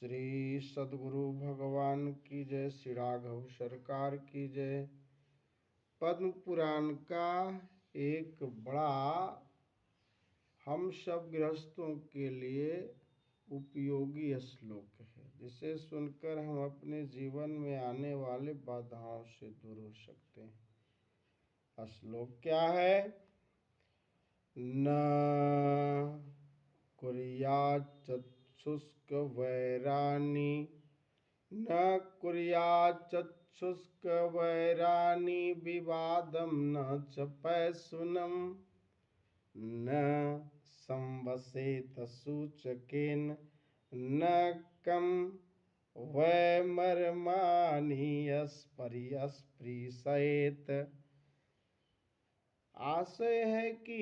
श्री सद्गुरु भगवान की जय। श्री राघव सरकार की जय। पद्म पुराण का एक बड़ा हम सब गृहस्थों के लिए उपयोगी श्लोक है, जिसे सुनकर हम अपने जीवन में आने वाले बाधाओं से दूर हो सकते हैं। श्लोक क्या है? न कुर्यात् चक्षुष्क वैरानि, न कुर्यात् चक्षुष्क वैरानि विवादं न च पैशुनम्, न संवसेत सूचकेन न कं वैमर्माणि स्पृशेत। आशय है कि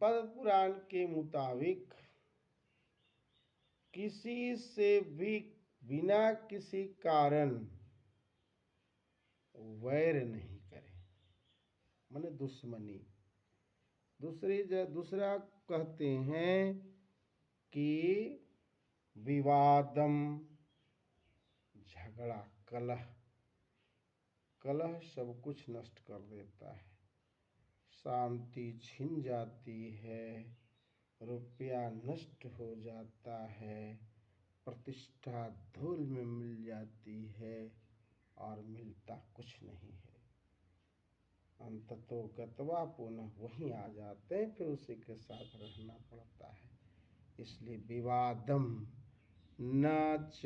पद्म पुराण के मुताबिक किसी से भी बिना किसी कारण वैर नहीं करें, माने दुश्मनी। दूसरा कहते हैं कि विवादम, झगड़ा, कलह सब कुछ नष्ट कर देता है, शांति छिन जाती है, रुपया नष्ट हो जाता है, प्रतिष्ठा धूल में मिल जाती है और मिलता कुछ नहीं है। अंततो गत्वा पुनः वहीं आ जाते हैं, फिर उसी के साथ रहना पड़ता है। इसलिए विवादम न च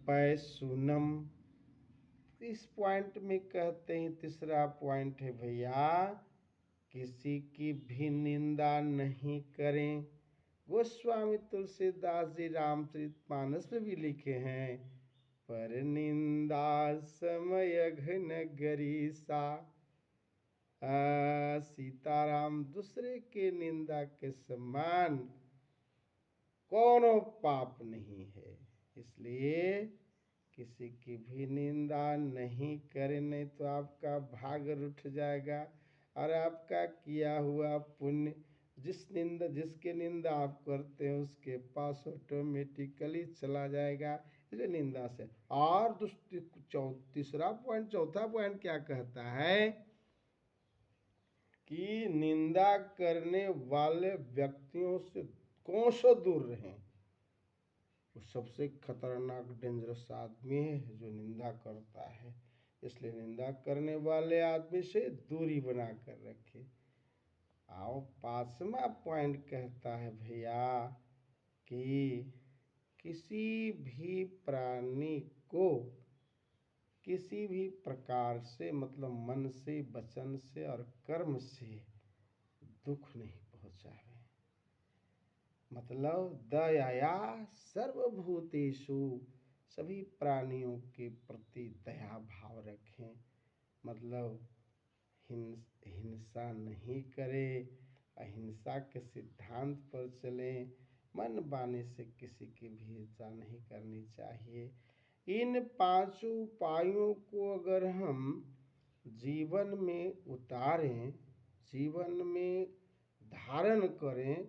पैशुनम। इस पॉइंट में कहते हैं, तीसरा पॉइंट है भैया, किसी की भी निंदा नहीं करें। गोस्वामी तुलसीदास जी रामचरितमानस में भी लिखे हैं, पर निंदा समय घन गरीसा। सीताराम, दूसरे के निंदा के समान कोनो पाप नहीं है। इसलिए किसी की भी निंदा नहीं करें, नहीं तो आपका भाग रुठ जाएगा और आपका किया हुआ पुण्य जिसके निंदा आप करते हैं उसके पास ऑटोमेटिकली चला जाएगा। इसलिए निंदा से। और चौथा पॉइंट क्या कहता है कि निंदा करने वाले व्यक्तियों से कोसों दूर रहें। वो सबसे खतरनाक डेंजरस आदमी है जो निंदा करता है। इसलिए निंदा करने वाले आदमी से दूरी बना कर रखे। आओ, पांचवा पॉइंट कहता है भैया कि किसी भी प्राणी को किसी भी प्रकार से, मतलब मन से, वचन से और कर्म से दुख नहीं पहुंचावे। मतलब दया सर्वभूतेषु, सभी प्राणियों के प्रति दया भाव रखें। मतलब हिंसा नहीं करें, अहिंसा के सिद्धांत पर चलें, मन वाणी से किसी की भी हिंसा नहीं करनी चाहिए। इन पांचों उपायों को अगर हम जीवन में उतारें, जीवन में धारण करें,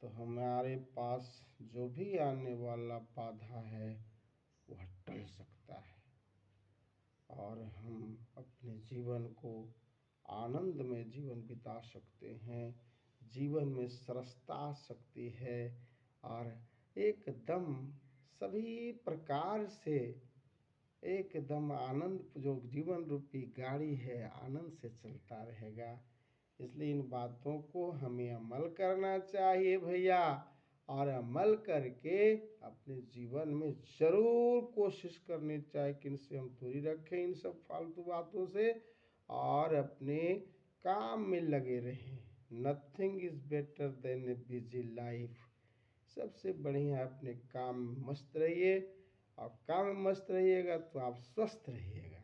तो हमारे पास जो भी आने वाला बाधा है वह टल सकता है और हम अपने जीवन को आनंद में जीवन बिता सकते हैं। जीवन में सरसता आ सकती है और एकदम सभी प्रकार से एकदम आनंद, जो जीवन रूपी गाड़ी है, आनंद से चलता रहेगा। इसलिए इन बातों को हमें अमल करना चाहिए भैया, और अमल करके अपने जीवन में जरूर कोशिश करनी चाहिए कि इनसे हम दूरी रखें, इन सब फालतू बातों से, और अपने काम में लगे रहें। Nothing is better than A busy life. सबसे बढ़िया अपने काम में मस्त रहिए, और काम में मस्त रहिएगा तो आप स्वस्थ रहिएगा,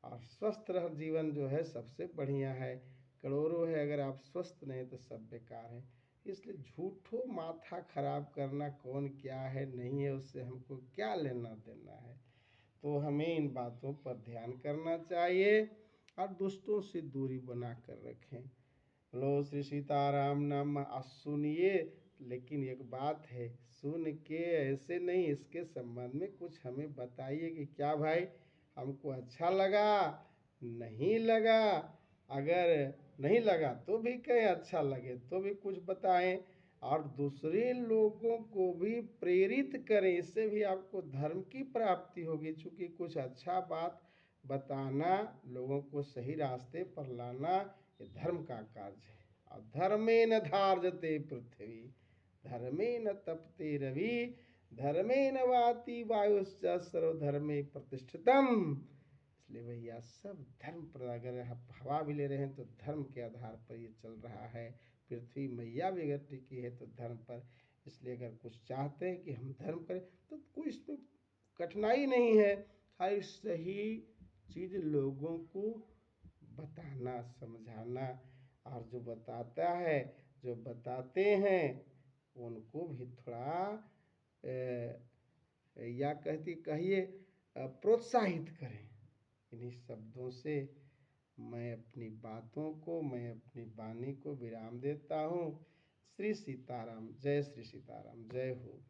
और स्वस्थ रह जीवन जो है सबसे बढ़िया है। करोड़ों है, अगर आप स्वस्थ नहीं तो सब बेकार है। इसलिए झूठो माथा खराब करना कौन क्या है नहीं है, उससे हमको क्या लेना देना है। तो हमें इन बातों पर ध्यान करना चाहिए और दुष्टों से दूरी बना कर रखें। लो श्री सीताराम नाम सुनिए, लेकिन एक बात है, सुन के ऐसे नहीं, इसके संबंध में कुछ हमें बताइए कि क्या भाई हमको अच्छा लगा, नहीं लगा। अगर नहीं लगा तो भी कहें, अच्छा लगे तो भी कुछ बताएं, और दूसरे लोगों को भी प्रेरित करें। इससे भी आपको धर्म की प्राप्ति होगी, क्योंकि कुछ अच्छा बात बताना, लोगों को सही रास्ते पर लाना, ये धर्म का कार्य है। और धर्मेण धार्यते पृथ्वी, धर्मेण तपते रवि, धर्मेण वाति वायुश्च सर्वधर्मे प्रतिष्ठितम। इसलिए भैया सब धर्म पर, अगर आप हवा भी ले रहे हैं तो धर्म के आधार पर ये चल रहा है। पृथ्वी मैया भी अगर टिकी है तो धर्म पर। इसलिए अगर कुछ चाहते हैं कि हम धर्म करें तो कोई इसमें कठिनाई नहीं है, खाली सही चीज़ लोगों को बताना, समझाना। और जो बताता है, जो बताते हैं, उनको भी थोड़ा या कहिए प्रोत्साहित करें। इन्हीं शब्दों से मैं अपनी बातों को, मैं अपनी वाणी को विराम देता हूँ। श्री सीताराम, जय श्री सीताराम, जय हो।